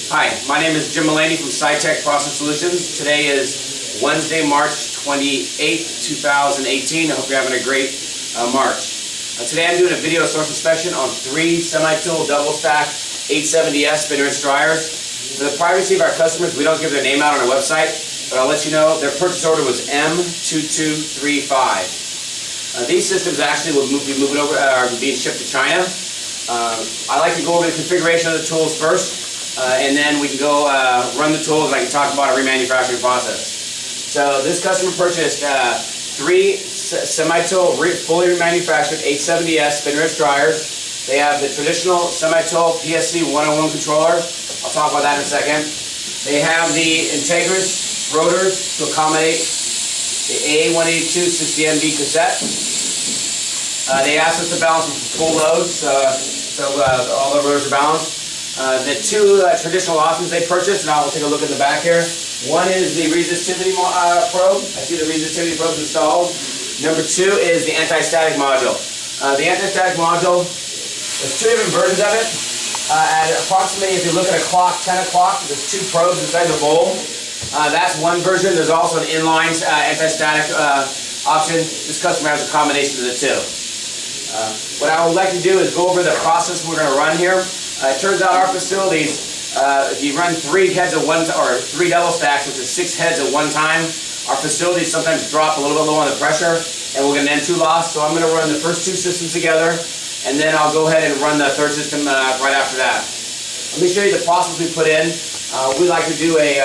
Hi, my name is Jim Mullaney from SciTech Process Solutions. Today is Wednesday, March 28th, 2018. I hope you're having a great March. Today I'm doing a video source inspection on 3 Semitool double stack 870S spinner wrench dryers. For the privacy of our customers, we don't give their name out on our website, but I'll let you know their purchase order was M2235. These systems actually will be moving over, are being shipped to China. I like to go over the configuration of the tools first, and then we can go run the tools and I can talk about a remanufacturing process. So this customer purchased 3 Semitool fully remanufactured 870S spinner wrench dryers. They have the traditional Semitool PSC 101 controller. I'll talk about that in a second. They have the Integris rotors to accommodate the A182 60MB cassette. They asked us to balance with full loads, so all the rotors are balanced. The 2 traditional options they purchased, and I'll take a look at the back here. One is the resistivity probe. I see the resistivity probe installed. Number 2 is the anti-static module. The anti-static module, there's 2 different versions of it. At approximately, if you look at a clock, 10 o'clock, there's 2 probes inside the bowl. That's one version. There's also an inline anti-static option. This customer has a combination of the 2. What I would like to do is go over the process we're going to run here. It turns out our facilities, if you run 3 heads at one or 3 double stacks, which is 6 heads at one time, our facilities sometimes drop a little bit low on the pressure, and we're going to end 2 loss. So I'm going to run the first 2 systems together, and then I'll go ahead and run the 3rd system right after that. Let me show you the process we put in. We like to do a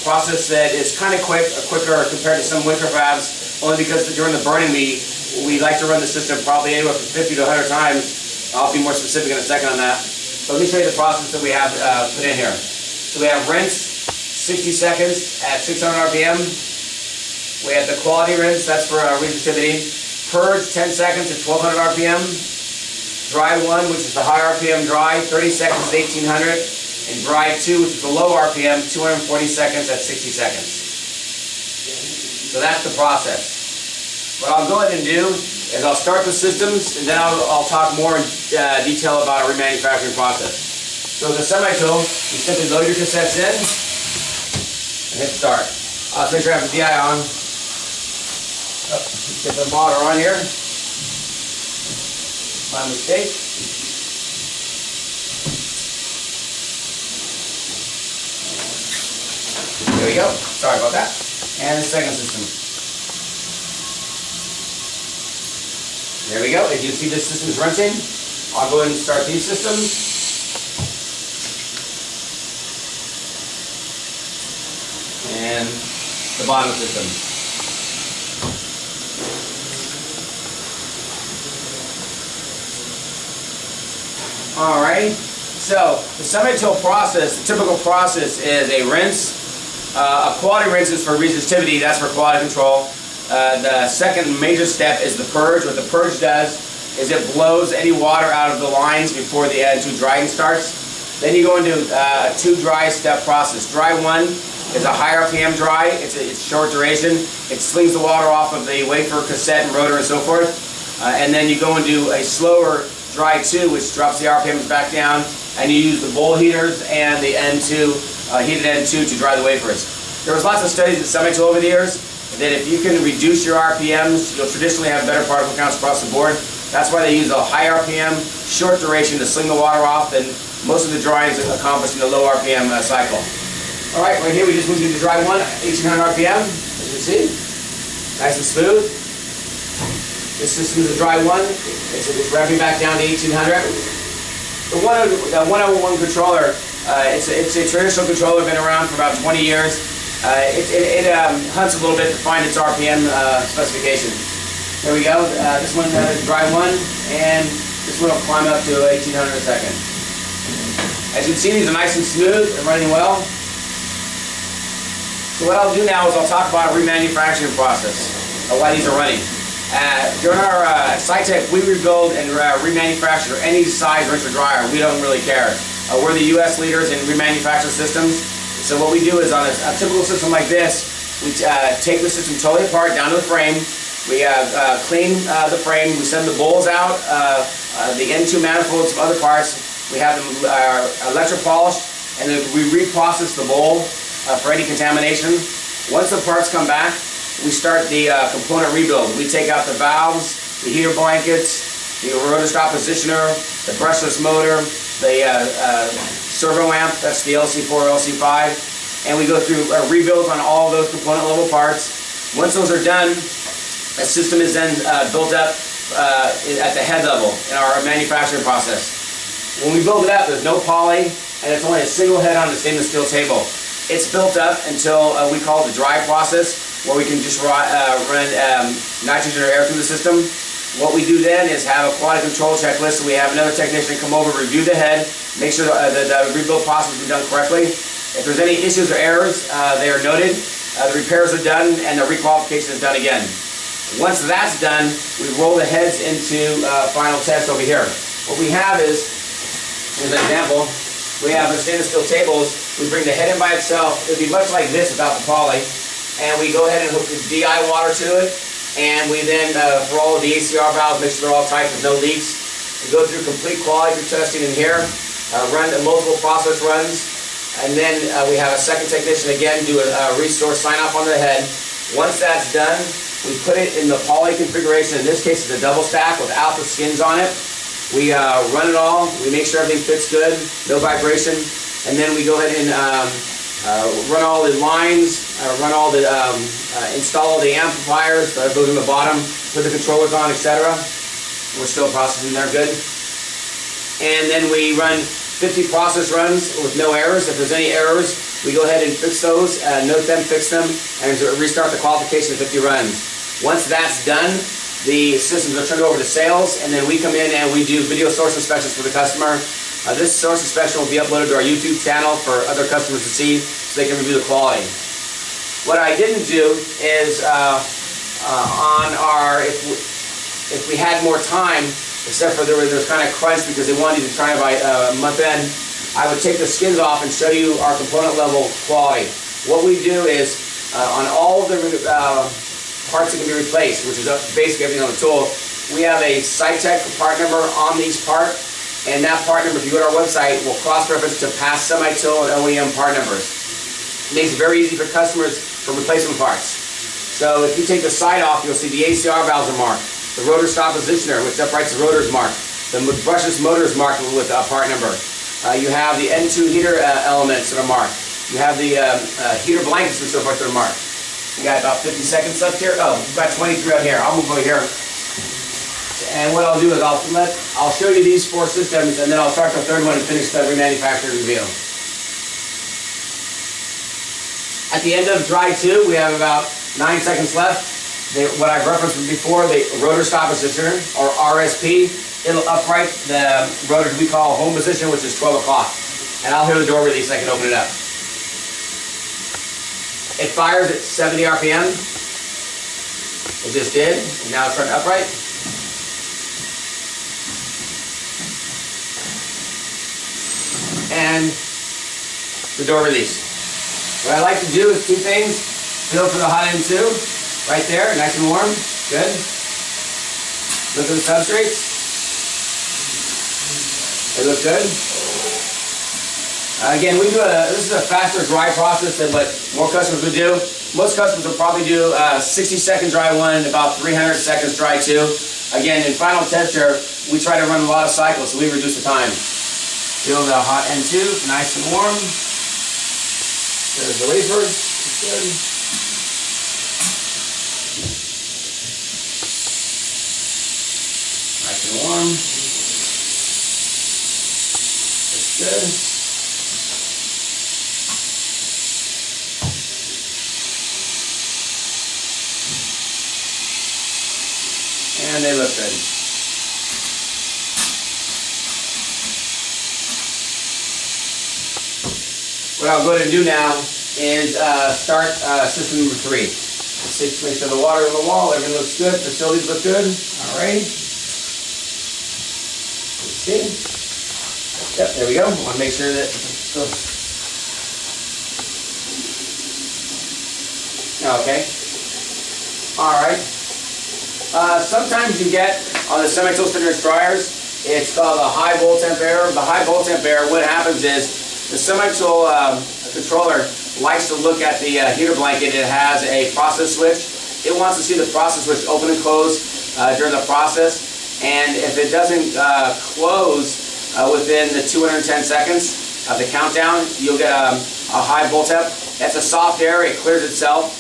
process that is kind of quicker compared to some winter fabs, only because during the burning we like to run the system probably anywhere from 50 to 100 times. I'll be more specific in a second on that. So let me show you the process that we have put in here. So we have rinse, 60 seconds at 600 RPM. We have the quality rinse, that's for resistivity. Purge, 10 seconds at 1200 RPM. Dry 1, which is the high RPM dry, 30 seconds at 1800. And dry 2, which is the low RPM, 240 seconds at 60 seconds. So that's the process. What I'll go ahead and do is I'll start the systems, and then I'll talk more in detail about our remanufacturing process. So the Semitool, you simply load your cassettes in and hit start. Let's make sure I have the DI on. Get the motor on here. My mistake. There we go. Sorry about that. And the second system. There we go. As you see, this system is rinsing. I'll go ahead and start these systems. And the bottom system. Alright. So the Semitool process, the typical process is a rinse. A quality rinse is for resistivity. That's for quality control. The second major step is the purge. What the purge does is it blows any water out of the lines before the N2 drying starts. Then you go into a 2 dry step process. Dry 1 is a high RPM dry. It's short duration. It slings the water off of the wafer, cassette, and rotor and so forth. And then you go into a slower dry 2, which drops the RPMs back down, and you use the bowl heaters and the N2, heated N2 to dry the wafers. There was lots of studies in Semitool over the years that if you can reduce your RPMs, you'll traditionally have better particle counts across the board. That's why they use a high RPM, short duration to sling the water off, and most of the drying is accomplished in a low RPM cycle. Alright, right here we just moved into dry 1, 1800 RPM, as you can see. Nice and smooth. This system is a dry 1. It's revving back down to 1800. The 101 controller, it's a traditional controller, been around for about 20 years. It hunts a little bit to find its RPM specification. There we go. This one is dry 1, and this one will climb up to 1800 a second. As you can see, these are nice and smooth and running well. So what I'll do now is I'll talk about a remanufacturing process, why these are running. During our SciTech, we rebuild and remanufacture any size rinse or dryer. We don't really care. We're the U.S. leaders in remanufacture systems. So what we do is on a typical system like this, we take the system totally apart down to the frame. We clean the frame. We send the bowls out, the N2 manifolds, some other parts. We have them electropolished, and then we reprocess the bowl for any contamination. Once the parts come back, we start the component rebuild. We take out the valves, the heater blankets, the rotor stop positioner, the brushless motor, the servo amp, that's the LC4 or LC5, and we go through rebuilds on all those component level parts. Once those are done, a system is then built up at the head level in our manufacturing process. When we build it up, there's no poly, and it's only a single head on the stainless steel table. It's built up until we call it the dry process, where we can just run nitrogen or air through the system. What we do then is have a quality control checklist, so we have another technician come over, review the head, make sure that the rebuild process is done correctly. If there's any issues or errors, they are noted, the repairs are done, and the requalification is done again. Once that's done, we roll the heads into final test over here. What we have is, as an example, we have the stainless steel tables. We bring the head in by itself. It would be much like this without the poly. And we go ahead and hook the DI water to it. And we then, for all of the ACR valves, make sure they're all tight with no leaks. We go through complete quality testing in here, run multiple process runs. And then we have a second technician again do a resource sign off on the head. Once that's done, we put it in the poly configuration. In this case, it's a double stack without the skins on it. We run it all. We make sure everything fits good, no vibration. And then we go ahead and run all the lines, install all the amplifiers, those in the bottom, put the controllers on, etc. We're still processing there good. And then we run 50 process runs with no errors. If there's any errors, we go ahead and fix those, note them, fix them, and restart the qualification of 50 runs. Once that's done, the systems are turned over to sales, and then we come in and we do video source inspections for the customer. This source inspection will be uploaded to our YouTube channel for other customers to see so they can review the quality. What I didn't do is if we had more time, except for there was kind of crunch because they wanted to try it by month end, I would take the skins off and show you our component level quality. What we do is on all of the parts that can be replaced, which is basically everything on the tool, we have a SiteTech part number on these parts, and that part number, if you go to our website, will cross-reference to past Semitool and OEM part numbers. It makes it very easy for customers for replacement parts. So if you take the side off, you'll see the ACR valves are marked, the rotor stop positioner, which separates the rotor, is marked, the brushless motor is marked with a part number. You have the N2 heater elements that are marked. You have the heater blankets and so forth that are marked. We got about 50 seconds left here. Oh, we've got 23 out here. I'll move over here. And what I'll do is I'll show you these 4 systems, and then I'll start the third one and finish the remanufactured review. At the end of dry 2, we have about 9 seconds left. What I've referenced before, the rotor stop positioner, or RSP, it'll upright the rotor we call home position, which is 12 o'clock. And I'll hear the door release, I can open it up. It fires at 70 RPM. It just did, and now it's starting to upright. And the door release. What I like to do is 2 things. Feel for the hot end too, right there, nice and warm, good. Look at the substrates. They look good. Again, this is a faster dry process than what more customers would do. Most customers will probably do 60-second dry 1, about 300 seconds dry 2. Again, in final test here, we try to run a lot of cycles, so we reduce the time. Feel the hot N2, nice and warm. There's the wafer, it's good. Nice and warm. It's good. And they look good. What I'll go ahead and do now is start system number 3. Let's make sure the water on the wall, everything looks good, facilities look good. Alright. Let's see. Yep, there we go. I want to make sure that okay. Alright. Sometimes you get on the Semitool standard dryers, it's called a high bowl temp error. The high bowl temp error, what happens is The Semitool controller likes to look at the heater blanket. It has a process switch. It wants to see the process switch open and close during the process, and if it doesn't close within the 210 seconds of the countdown, you'll get a high bowl temp. That's a soft air, it clears itself.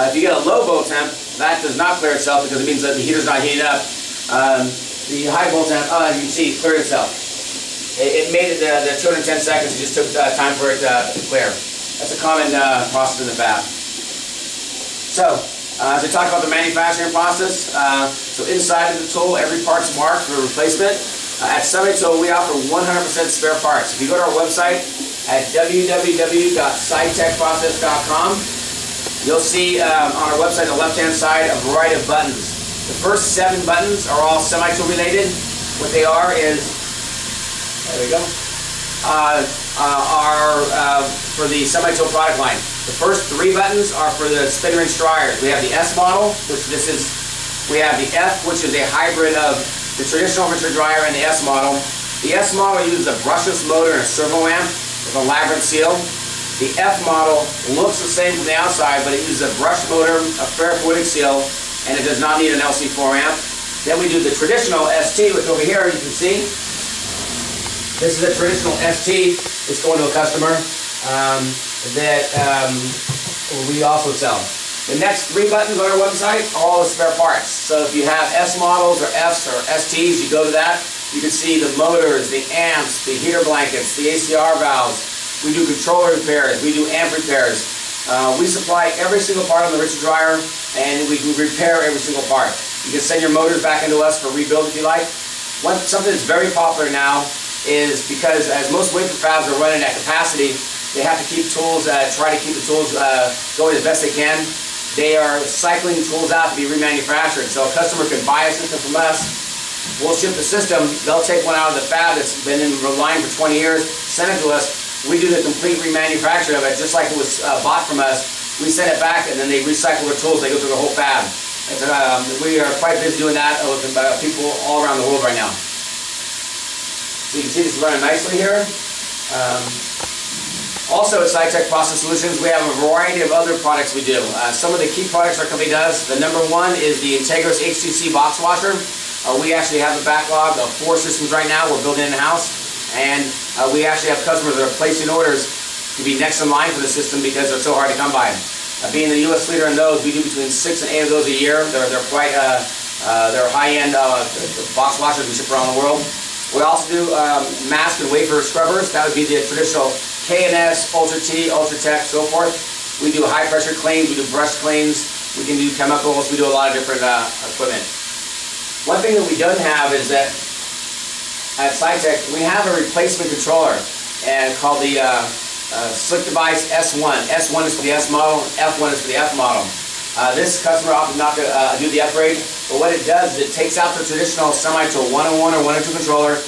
If you get a low bowl temp, that does not clear itself because it means that the heater's not heating up. The high bowl temp, as you can see, it cleared itself. It made it the 210 seconds, it just took time for it to clear. That's a common process in the fab. So, as I talked about the manufacturing process, so inside of the tool, every part's marked for replacement. At Semitool, we offer 100% spare parts. If you go to our website at www.sidetechprocess.com, you'll see on our website on the left-hand side a variety of buttons. The first 7 buttons are all Semitool related. What they are is, there we go, are for the Semitool product line. The first 3 buttons are for the spin rinse dryers. We have the S model, which we have the F, which is a hybrid of the traditional rinser dryer and the S model. The S model uses a brushless motor and a servo amp with a labyrinth seal. The F model looks the same from the outside, but it uses a brush motor, a ferrofluidic seal, and it does not need an LC4 amp. Then we do the traditional ST, which over here you can see. This is a traditional ST. It's going to a customer that we also sell. The next 3 buttons on our website are all the spare parts. So if you have S models or Fs or STs, you go to that. You can see the motors, the amps, the heater blankets, the ACR valves. We do controller repairs. We do amp repairs. We supply every single part on the rinser dryer, and we can repair every single part. You can send your motors back into us for rebuild if you like. Something that's very popular now is because as most wafer fabs are running at capacity, they have to keep tools, try to keep the tools going as best they can. They are cycling tools out to be remanufactured. So a customer can buy a system from us, we'll ship the system, they'll take one out of the fab that's been in line for 20 years, send it to us, we do the complete remanufacture of it just like it was bought from us. We send it back and then they recycle their tools, they go through the whole fab. We are quite busy doing that with people all around the world right now. So you can see this is running nicely here. Also at SciTech Process Solutions, we have a variety of other products we do. Some of the key products our company does, the number one is the Integris H2C box washer. We actually have a backlog of 4 systems right now we're building in-house, and we actually have customers that are placing orders to be next in line for the system because they're so hard to come by. Being the U.S. leader in those, we do between 6 and 8 of those a year. They're quite they're high-end box washers we ship around the world. We also do mask and wafer scrubbers. That would be the traditional K&S, Ultra T, Ultra Tech, so forth. We do high pressure cleans, we do brush cleans, we can do chemicals, we do a lot of different equipment. One thing that we don't have is that at SciTech, we have a replacement controller called the Slick Device S1. S1 is for the S model, F1 is for the F model. This customer opted not to do the upgrade, but what it does is it takes out the traditional Semitool 101 or 102 controller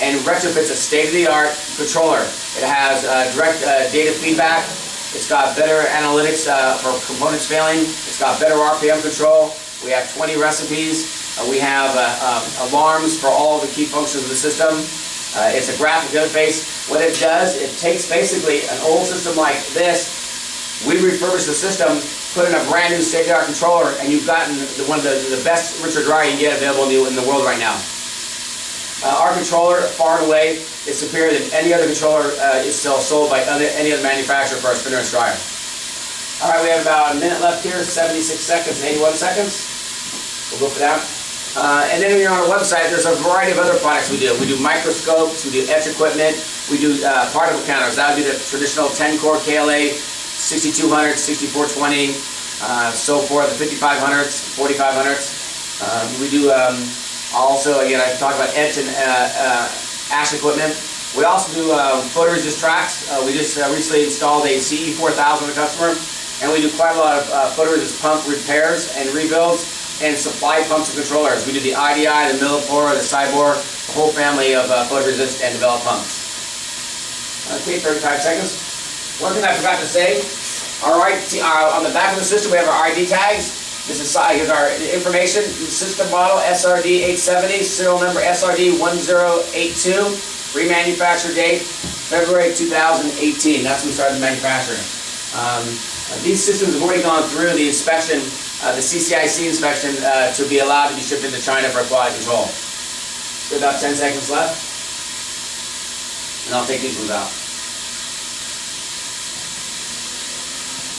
and retrofits a state-of-the-art controller. It has direct data feedback. It's got better analytics for components failing. It's got better RPM control. We have 20 recipes. We have alarms for all the key functions of the system. It's a graphic interface. What it does, it takes basically an old system like this. We refurbish the system, put in a brand new state-of-the-art controller, and you've gotten one of the best rinser dryer you can get available in the world right now. Our controller, far and away, is superior than any other controller is still sold by any other manufacturer for our spin rinse dryer. All right, we have about a minute left here, 76 seconds and 81 seconds. We'll go for that. And then when you're on our website, there's a variety of other products we do. We do microscopes, we do etch equipment, we do particle counters. That would be the traditional 10-core KLA, 6200, 6420, so forth, the 5500s, 4500s. We do also, again, I talked about etch and ash equipment. We also do photoresist tracks. We just recently installed a CE4000 on the customer, and we do quite a lot of photoresist pump repairs and rebuilds and supply pumps and controllers. We do the IDI, the Millipore, the Cybor, the whole family of photoresist and developed pumps. Okay, 35 seconds. One thing I forgot to say, all right, on the back of the system we have our ID tags. This is here's our information, system model SRD 870, serial number SRD 1082, remanufacture date February 2018. That's when we started manufacturing. These systems have already gone through the inspection, the CCIC inspection, to be allowed to be shipped into China for quality control. So about 10 seconds left, and I'll take these ones out.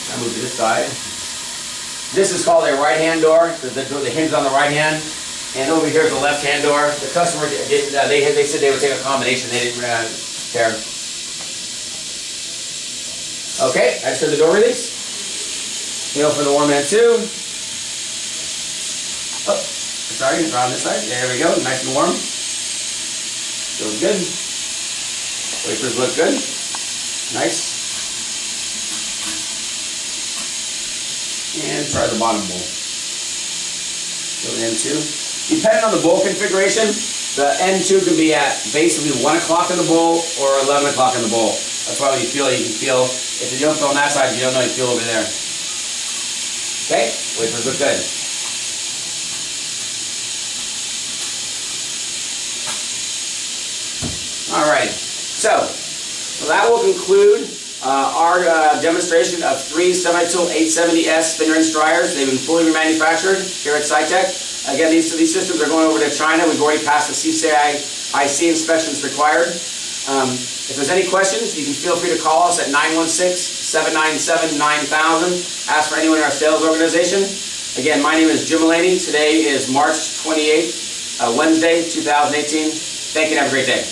I move to this side. This is called a right-hand door. The hinge is on the right hand, and over here is the left-hand door. The customer did, they said they would take a combination. They didn't care. Okay, I just did the door release. Feel for the warm end too. Oh, sorry, around this side. There we go, nice and warm. Feels good. Wafers look good. Nice. And try the bottom bowl. Go to N2. Depending on the bowl configuration, the N2 can be at basically 1 o'clock in the bowl or 11 o'clock in the bowl. That's why when you feel it, you can feel, if you don't feel on that side, you don't know, you feel over there. Okay, wafers look good. Alright, so that will conclude our demonstration of 3 Semitool 870S spinner end dryers. They've been fully remanufactured here at SciTech. Again, these systems are going over to China. We've already passed the CCIC inspections required. If there's any questions, you can feel free to call us at 916-797-9000. Ask for anyone in our sales organization. Again, my name is Jim Mulaney. Today is March 28th, Wednesday, 2018. Thank you and have a great day.